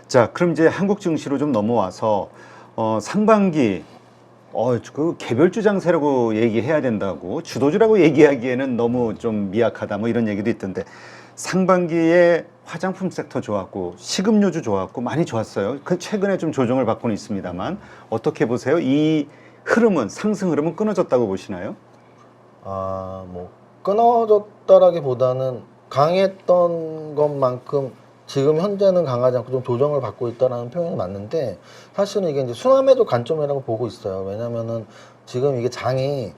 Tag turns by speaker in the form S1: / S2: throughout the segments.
S1: 자, 그럼 이제 한국 증시로 좀 넘어와서 상반기 그 개별주 장세라고 얘기해야 된다고 주도주라고 얘기하기에는 너무 좀 미약하다 뭐 이런 얘기도 있던데 상반기에 화장품 섹터 좋았고 식음료주 좋았고 많이 좋았어요. 그 최근에 좀 조정을 받고는 있습니다만 어떻게 보세요? 이 흐름은 상승 흐름은 끊어졌다고 보시나요?
S2: 뭐 끊어졌다라기보다는 강했던 것만큼 지금 현재는 강하지 않고 좀 조정을 받고 있다라는 표현이 맞는데 사실은 이게 이제 순환매도 관점이라고 보고 있어요. 왜냐면은 지금 이게 장이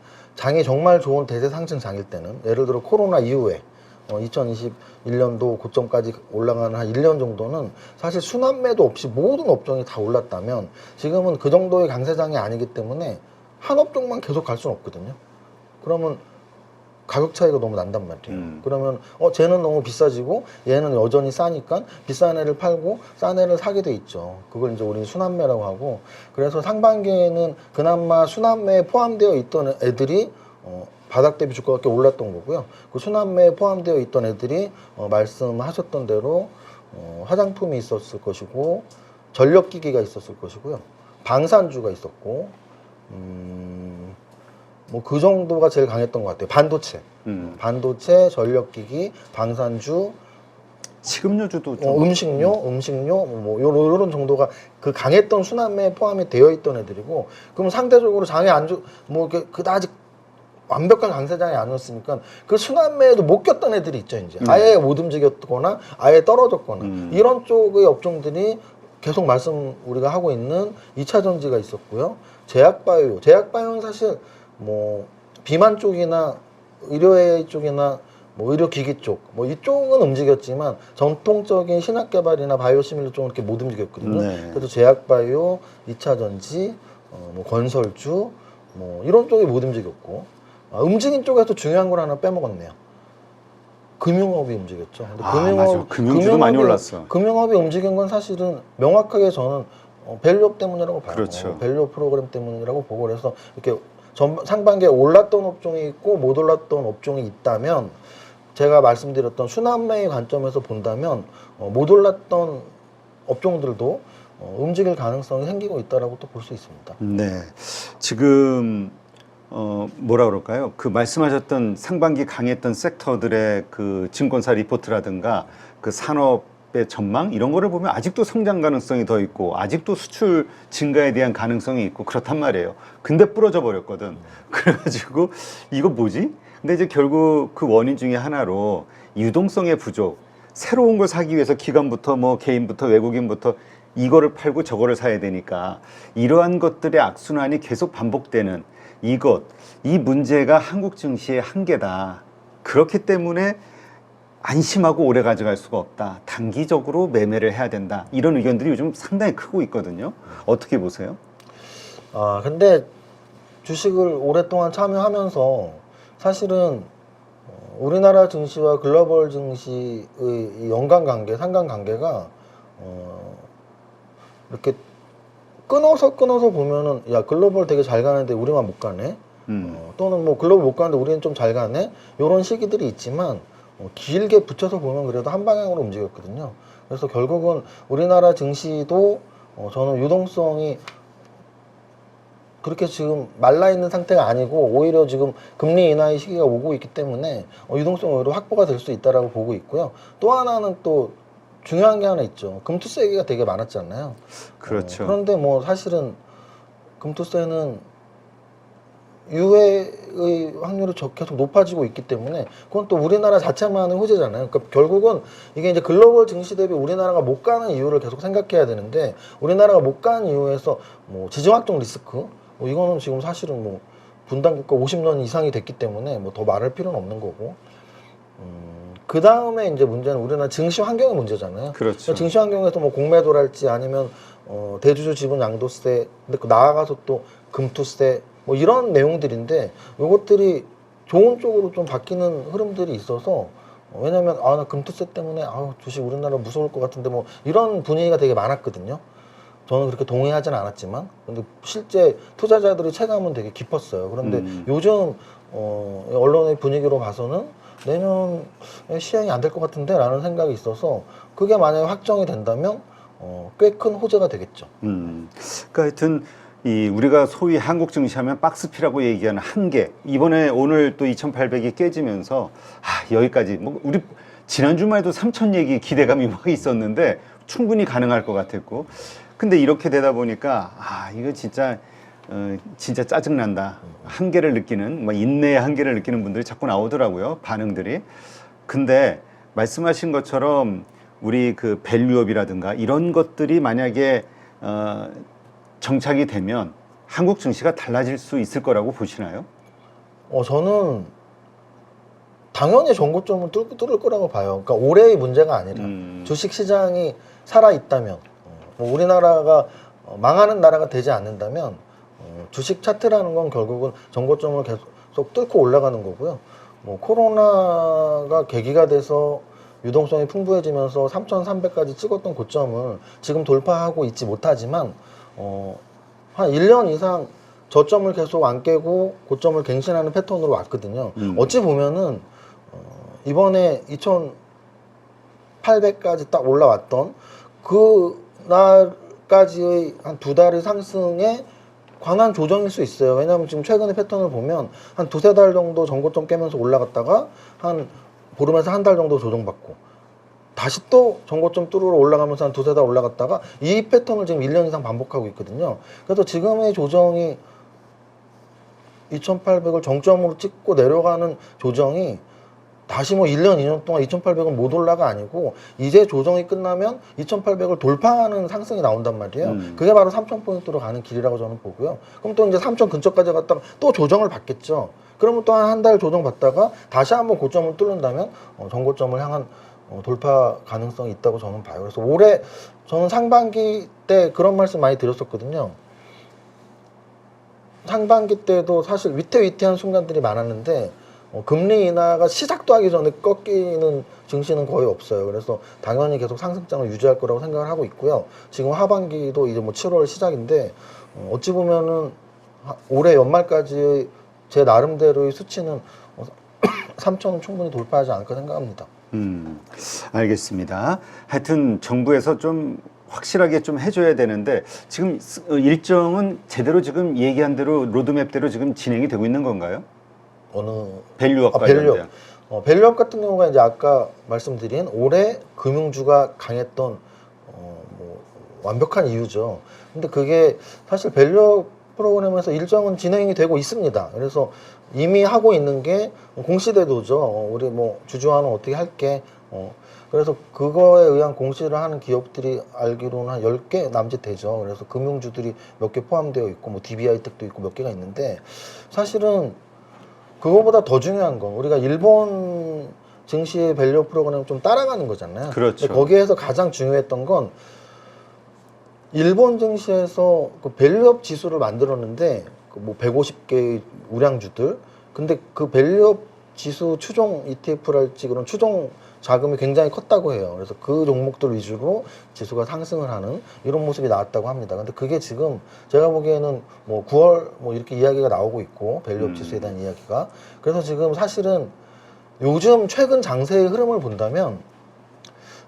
S2: 정말 좋은 대세 상승 장일 때는 예를 들어 코로나 이후에 2021년도 고점까지 올라가는 한 1년 정도는 사실 순환매도 없이 모든 업종이 다 올랐다면 지금은 그 정도의 강세장이 아니기 때문에 한 업종만 계속 갈 수는 없거든요. 그러면 가격 차이가 너무 난단 말이에요. 그러면 쟤는 너무 비싸지고 얘는 여전히 싸니까 비싼 애를 팔고 싼 애를 사게 돼 있죠. 그걸 이제 우리는 순환매라고 하고, 그래서 상반기에는 그나마 순환매에 포함되어 있던 애들이 바닥 대비 주가가 꽤 올랐던 거고요. 그 순환매에 포함되어 있던 애들이 말씀하셨던 대로 화장품이 있었을 것이고 전력기기가 있었을 것이고요. 방산주가 있었고 뭐 그 정도가 제일 강했던 것 같아요. 반도체, 전력기기, 방산주,
S1: 식음료주도 좀
S2: 음식료, 뭐 요런 정도가 그 강했던 순환매에 포함이 되어 있던 애들이고, 그럼 상대적으로 장이 뭐 그다지 완벽한 강세장이 아니었으니까 그 순환매에도 못 꼈던 애들이 있죠. 이제 아예 못 움직였거나 아예 떨어졌거나 이런 쪽의 업종들이 계속 우리가 하고 있는 2차 전지가 있었고요. 제약바이오는 사실 뭐 비만 쪽이나 의료회 쪽이나 뭐 의료기기 쪽, 뭐 이쪽은 움직였지만 전통적인 신약개발이나 바이오시밀러 쪽은 이렇게 못 움직였거든요.
S1: 네.
S2: 그래서 제약바이오, 2차 전지, 뭐 건설주, 뭐 이런 쪽이 못 움직였고, 움직인 쪽에서 중요한 걸 하나 빼먹었네요. 금융업이 움직였죠. 근데
S1: 맞아. 금융주도 많이 올랐어.
S2: 금융업이 움직인 건 사실은 명확하게 저는 밸류업 때문이라고 봐요.
S1: 그렇죠.
S2: 밸류업 프로그램 때문이라고 보고, 그래서 이렇게 상반기에 올랐던 업종이 있고 못 올랐던 업종이 있다면, 제가 말씀드렸던 순환매의 관점에서 본다면 못 올랐던 업종들도 움직일 가능성이 생기고 있다라고 또 볼 수 있습니다.
S1: 네. 지금 뭐라 그럴까요? 그 말씀하셨던 상반기 강했던 섹터들의 그 증권사 리포트라든가 그 산업의 전망 이런 거를 보면 아직도 성장 가능성이 더 있고 아직도 수출 증가에 대한 가능성이 있고 그렇단 말이에요. 근데 부러져 버렸거든. 그래가지고 이거 뭐지? 근데 이제 결국 그 원인 중에 하나로 유동성의 부족, 새로운 걸 사기 위해서 기관부터 뭐 개인부터 외국인부터 이거를 팔고 저거를 사야 되니까 이러한 것들의 악순환이 계속 반복되는 이 문제가 한국 증시의 한계다. 그렇기 때문에 안심하고 오래 가져갈 수가 없다. 단기적으로 매매를 해야 된다. 이런 의견들이 요즘 상당히 크고 있거든요. 어떻게 보세요?
S2: 근데 주식을 오랫동안 참여하면서 사실은 우리나라 증시와 글로벌 증시의 연관관계, 상관관계가 이렇게 끊어서 보면은 야 글로벌 되게 잘 가는데 우리만 못 가네. 또는 뭐 글로벌 못 가는데 우리는 좀 잘 가네. 이런 시기들이 있지만 길게 붙여서 보면 그래도 한 방향으로 움직였거든요. 그래서 결국은 우리나라 증시도 저는 유동성이 그렇게 지금 말라있는 상태가 아니고 오히려 지금 금리 인하의 시기가 오고 있기 때문에 유동성이 오히려 확보가 될 수 있다라고 보고 있고요. 또 하나는 또 중요한 게 하나 있죠. 금투세기가 되게 많았잖아요.
S1: 그렇죠.
S2: 그런데 뭐 사실은 금투세는 유해의 확률이 계속 높아지고 있기 때문에 그건 또 우리나라 자체만의 호재잖아요. 그러니까 결국은 이게 이제 글로벌 증시 대비 우리나라가 못 가는 이유를 계속 생각해야 되는데, 우리나라가 못 가는 이유에서 뭐 지정학적 리스크, 이거는 지금 사실은 뭐 분단국가 50년 이상이 됐기 때문에 뭐 더 말할 필요는 없는 거고, 그 다음에 이제 문제는 우리나라 증시 환경의 문제잖아요.
S1: 그렇죠.
S2: 증시 환경에서 뭐 공매도랄지 아니면 대주주 지분 양도세, 근데 그 나아가서 또 금투세 뭐 이런 내용들인데, 요것들이 좋은 쪽으로 좀 바뀌는 흐름들이 있어서, 왜냐면 나 금투세 때문에 주식 우리나라 무서울 것 같은데 뭐 이런 분위기가 되게 많았거든요. 저는 그렇게 동의하진 않았지만, 근데 실제 투자자들의 체감은 되게 깊었어요. 그런데 요즘 언론의 분위기로 봐서는 내년 시행이 안 될 것 같은데 라는 생각이 있어서, 그게 만약에 확정이 된다면 꽤 큰 호재가 되겠죠.
S1: 그러니까 하여튼 우리가 소위 한국 증시하면 박스피라고 얘기하는 한계. 이번에 오늘 또 2,800이 깨지면서 여기까지 뭐 우리 지난 주말에도 3,000 얘기 기대감이 막 있었는데 충분히 가능할 것 같았고. 근데 이렇게 되다 보니까 이거 진짜 진짜 짜증난다. 한계를 느끼는 뭐 인내의 한계를 느끼는 분들이 자꾸 나오더라고요. 반응들이. 근데 말씀하신 것처럼 우리 그 밸류업이라든가 이런 것들이 만약에 정착이 되면 한국 증시가 달라질 수 있을 거라고 보시나요?
S2: 저는 당연히 전고점을 뚫을 거라고 봐요. 그러니까 올해의 문제가 아니라 주식 시장이 살아 있다면, 뭐 우리나라가 망하는 나라가 되지 않는다면 주식 차트라는 건 결국은 전고점을 계속 뚫고 올라가는 거고요. 뭐 코로나가 계기가 돼서 유동성이 풍부해지면서 3,300까지 찍었던 고점을 지금 돌파하고 있지 못하지만 한 1년 이상 저점을 계속 안 깨고 고점을 갱신하는 패턴으로 왔거든요. 어찌 보면은 이번에 2,800까지 딱 올라왔던 그 날까지의 한 2달의 상승에 관한 조정일 수 있어요. 왜냐하면 지금 최근의 패턴을 보면 한 2~3달 정도 전고점 깨면서 올라갔다가 한 보름에서 한 달 정도 조정받고 다시 또 전고점 뚫으러 올라가면서 한 2~3달 올라갔다가 이 패턴을 지금 1년 이상 반복하고 있거든요. 그래서 지금의 조정이 2,800을 정점으로 찍고 내려가는 조정이 다시 뭐 1년, 2년 동안 2,800은 못 올라가 아니고 이제 조정이 끝나면 2,800을 돌파하는 상승이 나온단 말이에요. 그게 바로 3,000포인트로 가는 길이라고 저는 보고요. 그럼 또 이제 3,000 근처까지 갔다가 또 조정을 받겠죠. 그러면 또 한 달 조정 받다가 다시 한번 고점을 뚫는다면 전고점을 향한 돌파 가능성이 있다고 저는 봐요. 그래서 올해 저는 상반기 때 그런 말씀 많이 드렸었거든요. 상반기 때도 사실 위태위태한 순간들이 많았는데 금리 인하가 시작도 하기 전에 꺾이는 증시는 거의 없어요. 그래서 당연히 계속 상승장을 유지할 거라고 생각을 하고 있고요. 지금 하반기도 이제 뭐 7월 시작인데 어찌 보면은 올해 연말까지 제 나름대로의 수치는 3,000은 충분히 돌파하지 않을까 생각합니다.
S1: 알겠습니다. 하여튼 정부에서 좀 확실하게 좀 해줘야 되는데 지금 일정은 제대로 지금 얘기한 대로 로드맵대로 지금 진행이 되고 있는 건가요? 밸류업 관련된.
S2: 밸류업 같은 경우가 이제 아까 말씀드린 올해 금융주가 강했던 뭐 완벽한 이유죠. 근데 그게 사실 밸류업 프로그램에서 일정은 진행이 되고 있습니다. 그래서 이미 하고 있는 게 공시대도죠. 우리 뭐 주주환원 어떻게 할게. 그래서 그거에 의한 공시를 하는 기업들이 알기로는 한 10개 남짓 되죠. 그래서 금융주들이 몇 개 포함되어 있고 뭐 DBI텍도 있고 몇 개가 있는데 사실은 그거보다 더 중요한 건 우리가 일본 증시의 밸류 프로그램을 좀 따라가는 거잖아요.
S1: 그렇죠.
S2: 근데 거기에서 가장 중요했던 건 일본 증시에서 그 밸류업 지수를 만들었는데 그 뭐 150개의 우량주들 근데 그 밸류업 지수 추종 ETF랄지 그런 추종 자금이 굉장히 컸다고 해요. 그래서 그 종목들 위주로 지수가 상승을 하는 이런 모습이 나왔다고 합니다. 근데 그게 지금 제가 보기에는 뭐 9월 뭐 이렇게 이야기가 나오고 있고 밸류업 지수에 대한 이야기가 그래서 지금 사실은 요즘 최근 장세의 흐름을 본다면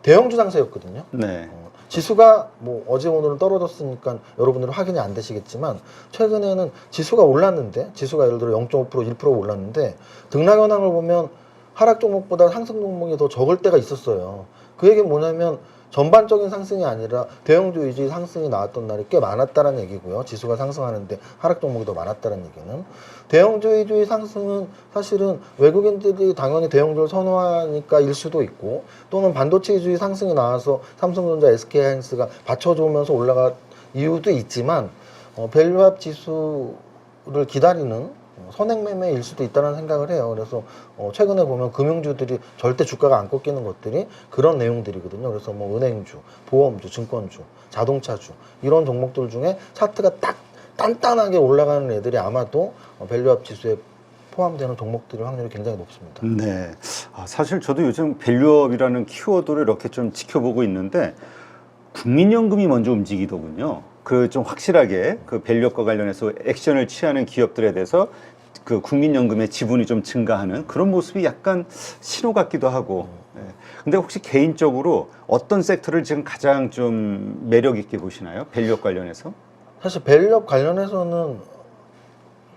S2: 대형주 장세였거든요.
S1: 네.
S2: 지수가 뭐 어제 오늘은 떨어졌으니까 여러분들은 확인이 안 되시겠지만 최근에는 지수가 올랐는데 지수가 예를 들어 0.5% 1% 올랐는데 등락 현황을 보면 하락 종목보다 상승 종목이 더 적을 때가 있었어요. 그 얘기는 뭐냐면 전반적인 상승이 아니라 대형주 위주의 상승이 나왔던 날이 꽤 많았다는 얘기고요. 지수가 상승하는데 하락 종목이 더 많았다는 얘기는. 대형주 위주의 상승은 사실은 외국인들이 당연히 대형주를 선호하니까일 수도 있고 또는 반도체 위주의 상승이 나와서 삼성전자, SK하이닉스가 받쳐주면서 올라간 이유도 있지만 밸류업 지수를 기다리는 선행매매일 수도 있다는 생각을 해요. 그래서 최근에 보면 금융주들이 절대 주가가 안 꺾이는 것들이 그런 내용들이거든요. 그래서 뭐 은행주, 보험주, 증권주, 자동차주 이런 종목들 중에 차트가 딱 단단하게 올라가는 애들이 아마도 밸류업 지수에 포함되는 종목들의 확률이 굉장히 높습니다.
S1: 네. 사실 저도 요즘 밸류업이라는 키워드를 이렇게 좀 지켜보고 있는데 국민연금이 먼저 움직이더군요. 그 좀 확실하게 그 밸류업과 관련해서 액션을 취하는 기업들에 대해서 그 국민연금의 지분이 좀 증가하는 그런 모습이 약간 신호 같기도 하고 네. 근데 혹시 개인적으로 어떤 섹터를 지금 가장 좀 매력 있게 보시나요? 밸류업 관련해서?
S2: 사실 밸류업 관련해서는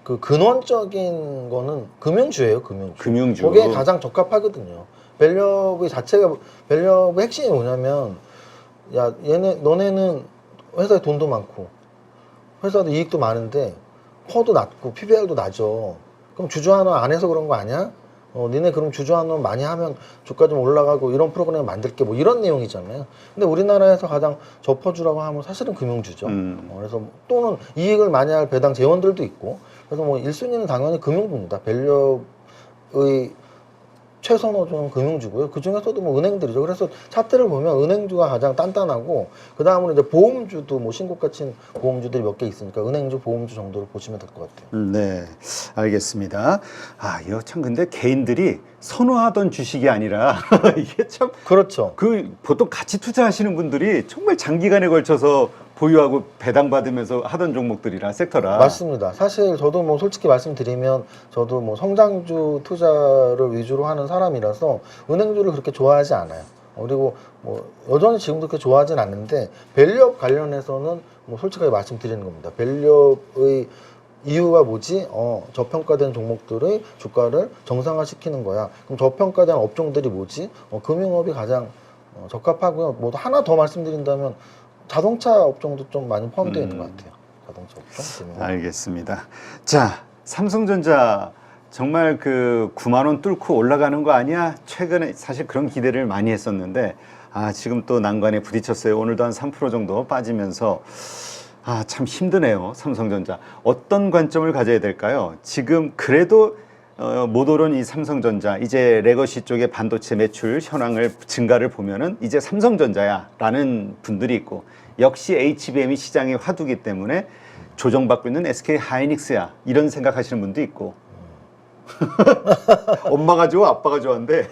S2: 그 근원적인 거는 금융주예요, 금융주.
S1: 금융주.
S2: 거기에 가장 적합하거든요. 밸류업의 자체가 밸류업의 핵심이 뭐냐면 야 얘네 너네는 회사에 돈도 많고 회사도 이익도 많은데 퍼도 낮고 PBR도 낮죠. 그럼 주주환원 안 해서 그런 거 아니야? 니네 그럼 주주환원 많이 하면 주가 좀 올라가고 이런 프로그램 만들게 뭐 이런 내용이잖아요. 근데 우리나라에서 가장 접어주라고 하면 사실은 금융주죠. 그래서 또는 이익을 많이 할 배당 재원들도 있고 그래서 뭐 1순위는 당연히 금융주입니다. 밸류업의 최선 호조는 금융주고요. 그 중에서도 뭐 은행들이죠. 그래서 차트를 보면 은행주가 가장 단단하고 그 다음으로 이제 보험주도 뭐 신고가 친 보험주들이 몇 개 있으니까 은행주, 보험주 정도를 보시면 될 것 같아요.
S1: 네, 알겠습니다. 아, 이거 참 근데 개인들이 선호하던 주식이 아니라 이게 참
S2: 그렇죠.
S1: 그 보통 같이 투자하시는 분들이 정말 장기간에 걸쳐서 보유하고 배당받으면서 하던 종목들이라 섹터라.
S2: 맞습니다. 사실 저도 뭐 솔직히 말씀드리면 저도 뭐 성장주 투자를 위주로 하는 사람이라서 은행주를 그렇게 좋아하지 않아요. 그리고 뭐 여전히 지금도 그렇게 좋아하진 않는데 밸류업 관련해서는 뭐 솔직하게 말씀드리는 겁니다. 밸류업의 이유가 뭐지? 저평가된 종목들의 주가를 정상화시키는 거야. 그럼 저평가된 업종들이 뭐지? 금융업이 가장 적합하고요. 뭐 하나 더 말씀드린다면 자동차 업종도 좀 많이 포함되어 있는 것 같아요. 자동차 업종.
S1: 알겠습니다. 자, 삼성전자 정말 그 9만 원 뚫고 올라가는 거 아니야? 최근에 사실 그런 기대를 많이 했었는데 지금 또 난관에 부딪혔어요. 오늘도 한 3% 정도 빠지면서 참 힘드네요. 삼성전자. 어떤 관점을 가져야 될까요? 지금 그래도 못 오른 이 삼성전자, 이제 레거시 쪽의 반도체 매출 현황을 증가를 보면은 이제 삼성전자야 라는 분들이 있고, 역시 HBM이 시장의 화두기 때문에 조정받고 있는 SK 하이닉스야 이런 생각하시는 분도 있고. 엄마가 좋아 아빠가 좋아한데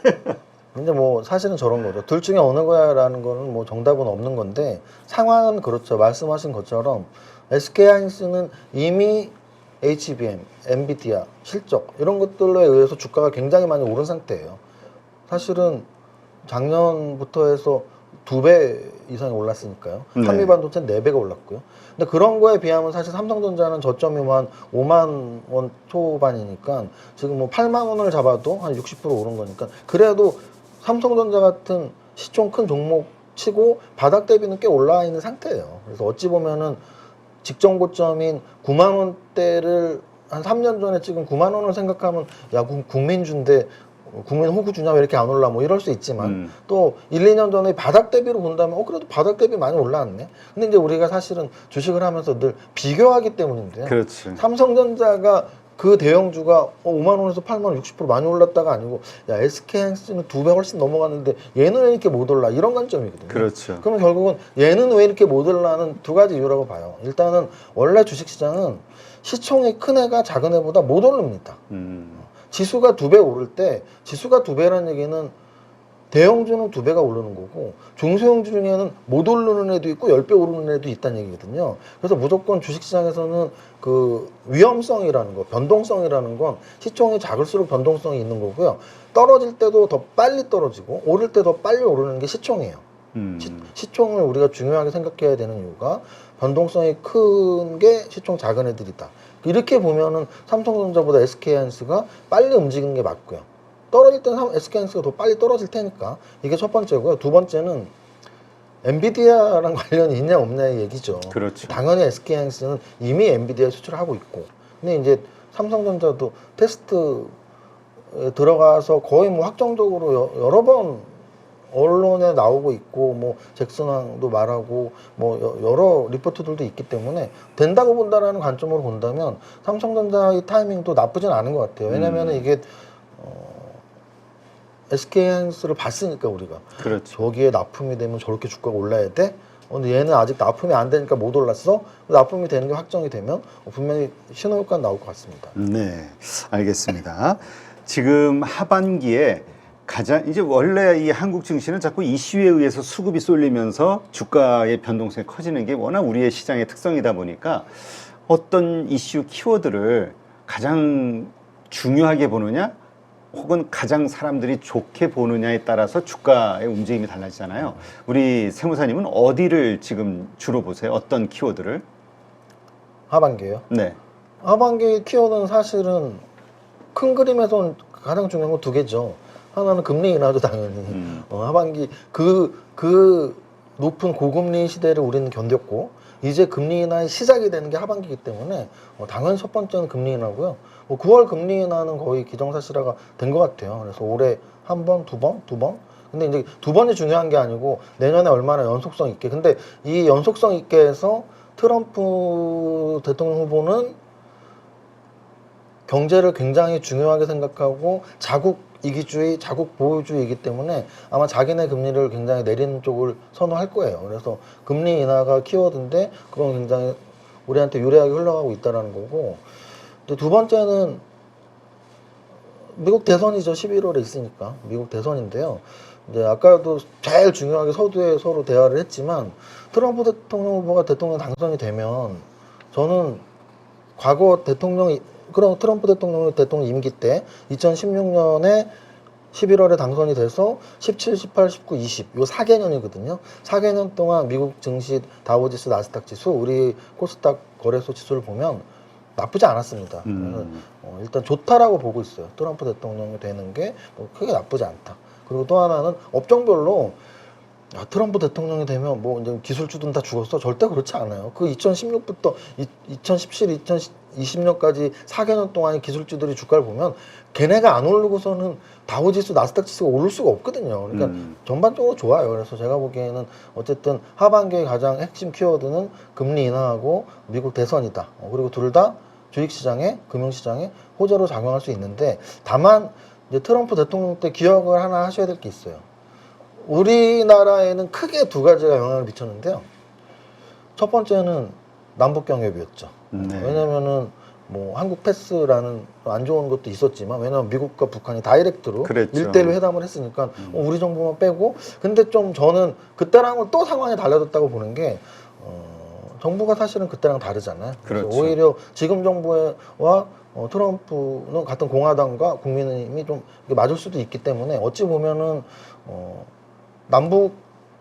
S2: 근데 뭐 사실은 저런 거죠. 둘 중에 어느 거야라는 거는 뭐 정답은 없는 건데 상황은 그렇죠. 말씀하신 것처럼 SK 하이닉스는 이미 HBM, 엔비디아, 실적 이런 것들에 의해서 주가가 굉장히 많이 오른 상태예요. 사실은 작년부터 해서 2배 이상이 올랐으니까요.
S1: 네.
S2: 한미반도체는 4배가 올랐고요. 근데 그런 거에 비하면 사실 삼성전자는 저점이 뭐 한 5만 원 초반이니까 지금 뭐 8만 원을 잡아도 한 60% 오른 거니까 그래도 삼성전자 같은 시총 큰 종목 치고 바닥 대비는 꽤 올라와 있는 상태예요. 그래서 어찌 보면은 직전 고점인 9만 원대를 한 3년 전에 찍은 9만 원을 생각하면 야 국민주인데 국민 호구주냐 왜 이렇게 안 올라 뭐 이럴 수 있지만 또 1, 2년 전에 바닥 대비로 본다면 그래도 바닥 대비 많이 올라왔네. 근데 이제 우리가 사실은 주식을 하면서 늘 비교하기 때문인데요.
S1: 그렇지.
S2: 삼성전자가 그 대형주가 5만 원에서 8만 원 60% 많이 올랐다가 아니고 야 SK하이닉스는 2배 훨씬 넘어갔는데 얘는 왜 이렇게 못 올라 이런 관점이거든요.
S1: 그렇죠.
S2: 그러면 결국은 얘는 왜 이렇게 못 올라는 두 가지 이유라고 봐요. 일단은 원래 주식시장은 시총이 큰 애가 작은 애보다 못 오릅니다. 지수가 2배 오를 때 지수가 2배라는 얘기는 대형주는 2배가 오르는 거고 중소형주 중에는 못 오르는 애도 있고 10배 오르는 애도 있다는 얘기거든요. 그래서 무조건 주식시장에서는 그 위험성이라는 거, 변동성이라는 건 시총이 작을수록 변동성이 있는 거고요. 떨어질 때도 더 빨리 떨어지고 오를 때 더 빨리 오르는 게 시총이에요. 시총을 우리가 중요하게 생각해야 되는 이유가 변동성이 큰 게 시총 작은 애들이다. 이렇게 보면은 삼성전자보다 SK하이닉스가 빨리 움직이는 게 맞고요. 떨어질 때는 SK하이닉스가 더 빨리 떨어질 테니까 이게 첫 번째고요. 두 번째는 엔비디아랑 관련이 있냐 없냐의 얘기죠.
S1: 그렇죠.
S2: 당연히 SK하이닉스는 이미 엔비디아 수출을 하고 있고, 근데 이제 삼성전자도 테스트에 들어가서 거의 뭐 확정적으로 여러 번 언론에 나오고 있고 뭐 잭슨왕도 말하고 뭐 여러 리포트들도 있기 때문에 된다고 본다라는 관점으로 본다면 삼성전자의 타이밍도 나쁘진 않은 것 같아요. 왜냐면은 이게 SK하이닉스를 봤으니까 우리가
S1: 그렇죠.
S2: 저기에 납품이 되면 저렇게 주가가 올라야 돼? 근데 얘는 아직 납품이 안 되니까 못 올랐어? 납품이 되는 게 확정이 되면 분명히 신호효과는 나올 것 같습니다.
S1: 네, 알겠습니다. 지금 하반기에 가장 이제 원래 이 한국 증시는 자꾸 이슈에 의해서 수급이 쏠리면서 주가의 변동성이 커지는 게 워낙 우리의 시장의 특성이다 보니까 어떤 이슈 키워드를 가장 중요하게 보느냐 혹은 가장 사람들이 좋게 보느냐에 따라서 주가의 움직임이 달라지잖아요. 우리 세무사님은 어디를 지금 주로 보세요? 어떤 키워드를?
S2: 하반기에요.
S1: 네.
S2: 하반기 키워드는 사실은 큰 그림에선 가장 중요한 건 두 개죠. 하나는 금리 인하죠, 당연히. 하반기 그 높은 고금리 시대를 우리는 견뎠고 이제 금리 인하의 시작이 되는 게 하반기이기 때문에 당연히 첫 번째는 금리 인하고요. 9월 금리 인하는 거의 기정사실화가 된 것 같아요. 그래서 올해 한 번, 두 번. 근데 이제 두 번이 중요한 게 아니고 내년에 얼마나 연속성 있게. 근데 이 연속성 있게 해서 트럼프 대통령 후보는 경제를 굉장히 중요하게 생각하고 자국 이기주의, 자국 보호주의이기 때문에 아마 자기네 금리를 굉장히 내리는 쪽을 선호할 거예요. 그래서 금리 인하가 키워드인데 그건 굉장히 우리한테 유리하게 흘러가고 있다는 거고. 두 번째는 미국 대선이죠. 11월에 있으니까 미국 대선인데요. 이제 아까도 제일 중요하게 서두에 서로 대화를 했지만 트럼프 대통령 후보가 대통령 당선이 되면 저는 과거 그럼 트럼프 대통령이 대통령 임기 때 2016년에 11월에 당선이 돼서 17, 18, 19, 20 요 4개년이거든요. 4개년 동안 미국 증시 다우지수 나스닥 지수 우리 코스닥 거래소 지수를 보면 나쁘지 않았습니다. 그래서 일단 좋다라고 보고 있어요. 트럼프 대통령이 되는 게 뭐 크게 나쁘지 않다. 그리고 또 하나는 업종별로 트럼프 대통령이 되면 뭐 이제 기술주들은 다 죽었어. 절대 그렇지 않아요. 그 2016부터 2017, 2020년까지 4개년 동안의 기술주들이 주가를 보면 걔네가 안 오르고서는 다우지수, 나스닥 지수가 오를 수가 없거든요. 그러니까 전반적으로 좋아요. 그래서 제가 보기에는 어쨌든 하반기의 가장 핵심 키워드는 금리 인하하고 미국 대선이다. 그리고 둘 다 주식시장에, 금융시장에 호재로 작용할 수 있는데 다만 이제 트럼프 대통령 때 기억을 하나 하셔야 될 게 있어요. 우리나라에는 크게 두 가지가 영향을 미쳤는데요. 첫 번째는 남북 경협이었죠. 왜냐면은 뭐 한국 패스라는 안 좋은 것도 있었지만 왜냐면 미국과 북한이 다이렉트로
S1: 그랬죠.
S2: 1대1로 회담을 했으니까 우리 정부만 빼고 근데 좀 저는 그때랑은 또 상황이 달라졌다고 보는 게 정부가 사실은 그때랑 다르잖아요. 그래서
S1: 그렇죠.
S2: 오히려 지금 정부와 트럼프는 같은 공화당과 국민의힘이 좀 맞을 수도 있기 때문에 어찌 보면은 남북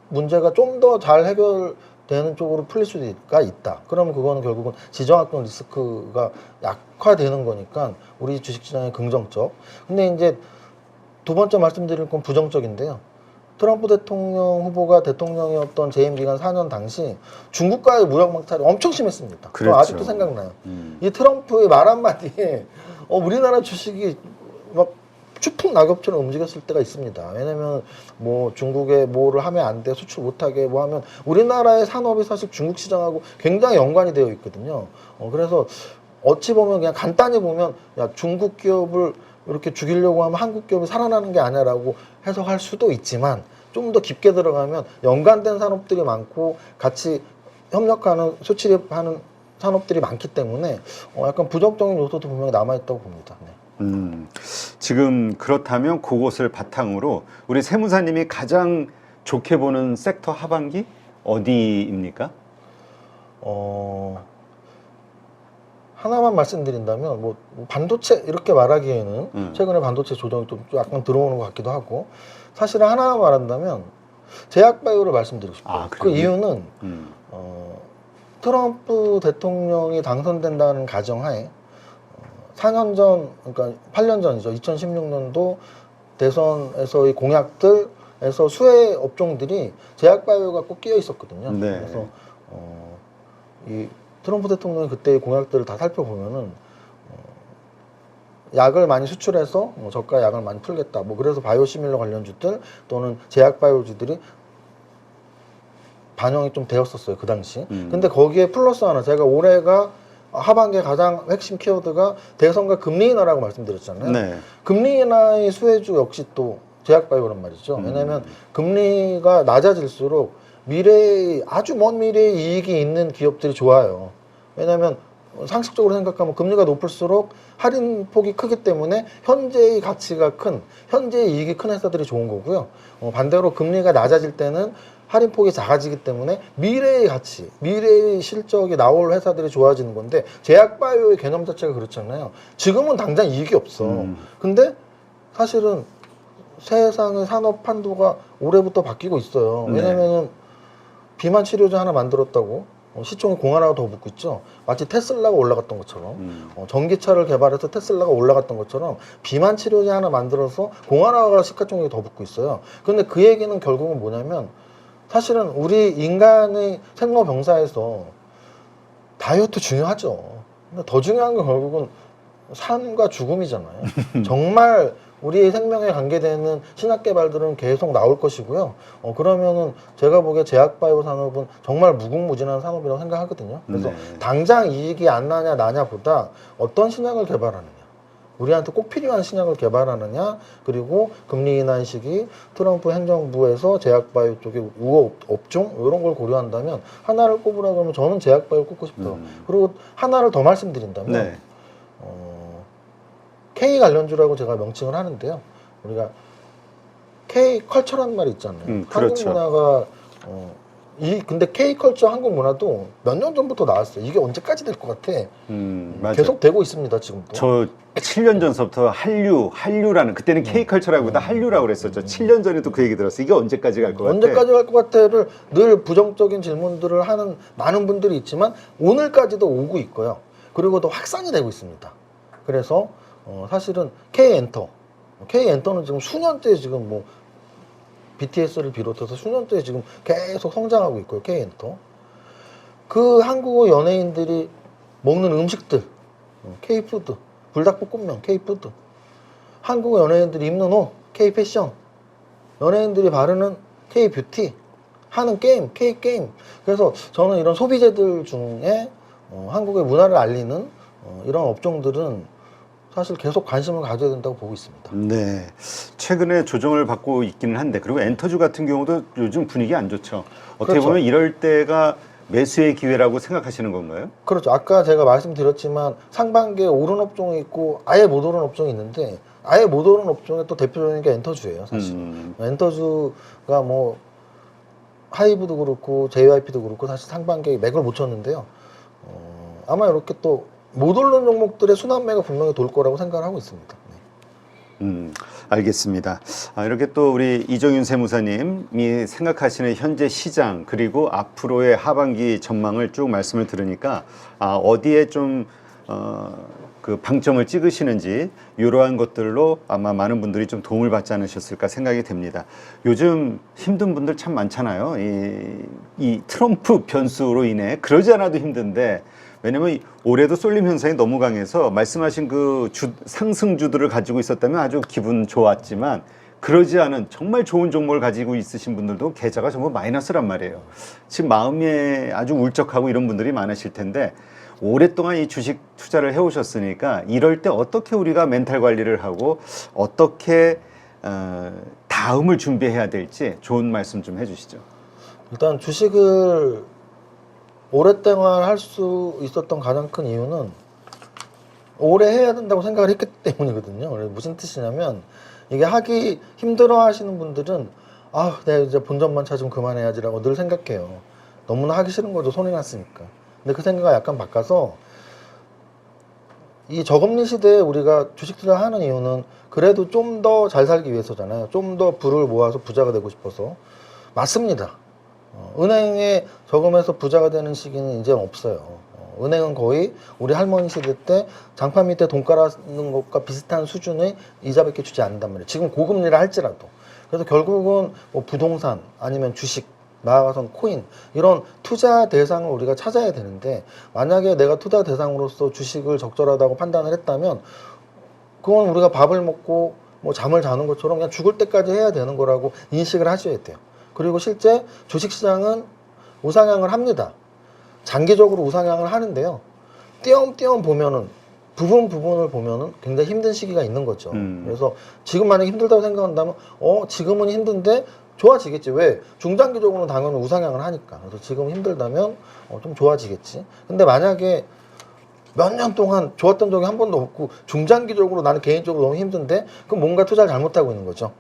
S2: 문제가 좀 더 잘 해결되는 쪽으로 풀릴 수가 있다. 그러면 그거는 결국은 지정학적 리스크가 약화되는 거니까 우리 주식시장의 긍정적. 근데 이제 두 번째 말씀드릴 건 부정적인데요. 트럼프 대통령 후보가 대통령이었던 재임 기간 4년 당시 중국과의 무역 막탈이 엄청 심했습니다.
S1: 그랬죠.
S2: 아직도 생각나요. 이 트럼프의 말 한마디에 우리나라 주식이 막 추풍 낙엽처럼 움직였을 때가 있습니다. 왜냐면 뭐 중국에 뭐를 하면 안 돼, 수출 못하게 뭐 하면 우리나라의 산업이 사실 중국 시장하고 굉장히 연관이 되어 있거든요. 그래서 어찌 보면 그냥 간단히 보면 야 중국 기업을 이렇게 죽이려고 하면 한국 기업이 살아나는 게 아니라고 해석할 수도 있지만 좀 더 깊게 들어가면 연관된 산업들이 많고 같이 협력하는 수출입하는 산업들이 많기 때문에 약간 부정적인 요소도 분명히 남아있다고 봅니다. 네.
S1: 지금 그렇다면 그것을 바탕으로 우리 세무사님이 가장 좋게 보는 섹터 하반기 어디입니까?
S2: 하나만 말씀드린다면 뭐 반도체 이렇게 말하기에는 최근에 반도체 조정이 좀 약간 들어오는 것 같기도 하고 사실은 하나만 말한다면 제약바이오를 말씀드리고 싶어요. 그 이유는 트럼프 대통령이 당선된다는 가정하에 4년 전, 그러니까 8년 전이죠. 2016년도 대선에서의 공약들에서 수혜 업종들이 제약바이오가 꼭 끼어 있었거든요.
S1: 네.
S2: 그래서 이 트럼프 대통령이 그때의 공약들을 다 살펴보면은 약을 많이 수출해서 저가 약을 많이 풀겠다. 뭐 그래서 바이오시밀러 관련주들 또는 제약바이오주들이 반영이 좀 되었었어요. 그 당시. 근데 거기에 플러스 하나 제가 올해가 하반기에 가장 핵심 키워드가 대선과 금리 인하라고 말씀드렸잖아요.
S1: 네.
S2: 금리 인하의 수혜주 역시 또 제약바이오란 말이죠. 왜냐하면 금리가 낮아질수록 미래의 아주 먼 미래의 이익이 있는 기업들이 좋아요. 왜냐하면 상식적으로 생각하면 금리가 높을수록 할인 폭이 크기 때문에 현재의 가치가 큰, 현재의 이익이 큰 회사들이 좋은 거고요. 반대로 금리가 낮아질 때는 할인 폭이 작아지기 때문에 미래의 가치, 미래의 실적이 나올 회사들이 좋아지는 건데 제약바이오의 개념 자체가 그렇잖아요. 지금은 당장 이익이 없어. 근데 사실은 세상의 산업 판도가 올해부터 바뀌고 있어요.
S1: 네.
S2: 왜냐면은 비만 치료제 하나 만들었다고 시총이 공하나가 더 붙고 있죠. 마치 테슬라가 올라갔던 것처럼 전기차를 개발해서 테슬라가 올라갔던 것처럼 비만 치료제 하나 만들어서 공하나가 시가총액이 더 붙고 있어요. 근데 그 얘기는 결국은 뭐냐면 사실은 우리 인간의 생로병사에서 다이어트 중요하죠. 근데 더 중요한 건 결국은 삶과 죽음이잖아요. 정말 우리의 생명에 관계되는 신약 개발들은 계속 나올 것이고요. 그러면은 제가 보기에 제약바이오 산업은 정말 무궁무진한 산업이라고 생각하거든요. 그래서
S1: 네.
S2: 당장 이익이 안 나냐 나냐보다 어떤 신약을 개발하느냐, 우리한테 꼭 필요한 신약을 개발하느냐, 그리고 금리 인하 시기 트럼프 행정부에서 제약바이오 쪽에 우호 업종 이런 걸 고려한다면 하나를 꼽으라 그러면 저는 제약바이오 꼽고 싶어요. 그리고 하나를 더 말씀드린다면
S1: 네.
S2: K 관련주라고 제가 명칭을 하는데요. 우리가 K 컬처라는 말이 있잖아요.
S1: 그렇죠.
S2: 한국 문화가 근데 K 컬처 한국 문화도 몇 년 전부터 나왔어요. 이게 언제까지 될 것 같아?
S1: 맞아요.
S2: 계속 되고 있습니다, 지금도.
S1: 저 7년 전서부터 한류라는 그때는 K컬처라기보다 한류라고 그랬었죠. 7년 전에도 그 얘기 들었어요. 이게 언제까지 갈 것 같아?
S2: 언제까지 갈 것 같아를 늘 부정적인 질문들을 하는 많은 분들이 있지만 오늘까지도 오고 있고요. 그리고 또 확산이 되고 있습니다. 그래서 사실은 K엔터는 지금 수년째 지금 뭐 BTS를 비롯해서 수년째 지금 계속 성장하고 있고요. K엔터. 그 한국어 연예인들이 먹는 음식들, K푸드, 불닭볶음면, K푸드. 한국어 연예인들이 입는 옷, K패션. 연예인들이 바르는 K뷰티. 하는 게임, K게임. 그래서 저는 이런 소비재들 중에 한국의 문화를 알리는 이런 업종들은 사실 계속 관심을 가져야 된다고 보고 있습니다.
S1: 네. 최근에 조정을 받고 있기는 한데, 그리고 엔터주 같은 경우도 요즘 분위기 안 좋죠. 어떻게
S2: 그렇죠.
S1: 보면 이럴 때가 매수의 기회라고 생각하시는 건가요?
S2: 그렇죠. 아까 제가 말씀드렸지만 상반기에 오른 업종이 있고 아예 못 오른 업종이 있는데 아예 못 오른 업종의 또 대표적인 게 엔터주예요, 사실. 엔터주가 뭐 하이브도 그렇고 JYP도 그렇고 사실 상반기에 맥을 못 쳤는데요. 아마 이렇게 또 못 오르는 종목들의 순환매가 분명히 돌 거라고 생각을 하고 있습니다. 네.
S1: 알겠습니다. 이렇게 또 우리 이정윤 세무사님이 생각하시는 현재 시장 그리고 앞으로의 하반기 전망을 쭉 말씀을 들으니까 어디에 좀 그 방점을 찍으시는지 이러한 것들로 아마 많은 분들이 좀 도움을 받지 않으셨을까 생각이 됩니다. 요즘 힘든 분들 참 많잖아요. 이 트럼프 변수로 인해 그러지 않아도 힘든데, 왜냐면 올해도 쏠림 현상이 너무 강해서 말씀하신 그 상승주들을 가지고 있었다면 아주 기분 좋았지만, 그러지 않은 정말 좋은 종목을 가지고 있으신 분들도 계좌가 전부 마이너스란 말이에요. 지금 마음이 아주 울적하고 이런 분들이 많으실 텐데, 오랫동안 이 주식 투자를 해오셨으니까 이럴 때 어떻게 우리가 멘탈 관리를 하고 어떻게 다음을 준비해야 될지 좋은 말씀 좀 해주시죠.
S2: 일단 주식을 오랫동안 할 수 있었던 가장 큰 이유는 오래 해야 된다고 생각을 했기 때문이거든요. 무슨 뜻이냐면 이게 하기 힘들어 하시는 분들은 내가 이제 본전만 찾으면 그만해야지라고 늘 생각해요. 너무나 하기 싫은 거죠. 손이 났으니까. 근데 그 생각을 약간 바꿔서 이 저금리 시대에 우리가 주식 투자하는 이유는 그래도 좀 더 잘 살기 위해서잖아요. 좀 더 부를 모아서 부자가 되고 싶어서. 맞습니다. 은행에 저금해서 부자가 되는 시기는 이제 없어요. 은행은 거의 우리 할머니 시대 때 장판 밑에 돈 깔아놓는 것과 비슷한 수준의 이자밖에 주지 않는단 말이에요. 지금 고금리를 할지라도. 그래서 결국은 뭐 부동산 아니면 주식, 나아가선 코인, 이런 투자 대상을 우리가 찾아야 되는데, 만약에 내가 투자 대상으로서 주식을 적절하다고 판단을 했다면 그건 우리가 밥을 먹고 뭐 잠을 자는 것처럼 그냥 죽을 때까지 해야 되는 거라고 인식을 하셔야 돼요. 그리고 실제 주식시장은 우상향을 합니다. 장기적으로 우상향을 하는데요. 띄엄띄엄 보면은 부분을 보면은 굉장히 힘든 시기가 있는 거죠. 그래서 지금 만약에 힘들다고 생각한다면 지금은 힘든데 좋아지겠지. 왜? 중장기적으로는 당연히 우상향을 하니까. 그래서 지금 힘들다면 좀 좋아지겠지. 근데 만약에 몇 년 동안 좋았던 적이 한 번도 없고 중장기적으로 나는 개인적으로 너무 힘든데, 그럼 뭔가 투자를 잘못하고 있는 거죠.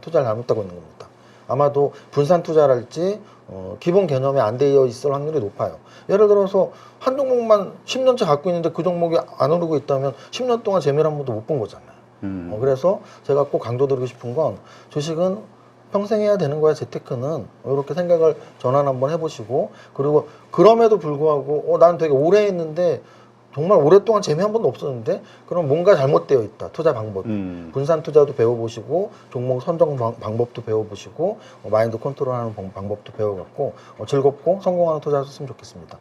S2: 투자를 잘못하고 있는 겁니다. 아마도 분산 투자랄지 기본 개념이 안 되어 있을 확률이 높아요. 예를 들어서 한 종목만 10년째 갖고 있는데 그 종목이 안 오르고 있다면 10년 동안 재미를 한 번도 못 본 거잖아요. 그래서 제가 꼭 강조드리고 싶은 건 주식은 평생 해야 되는 거야, 재테크는. 이렇게 생각을 전환 한번 해보시고, 그리고 그럼에도 불구하고 난 되게 오래 했는데 정말 오랫동안 재미 한 번도 없었는데, 그럼 뭔가 잘못되어 있다, 투자 방법이. 분산 투자도 배워보시고, 종목 선정 방법도 배워보시고, 마인드 컨트롤하는 방법도 배워갖고 즐겁고 성공하는 투자하셨으면 좋겠습니다.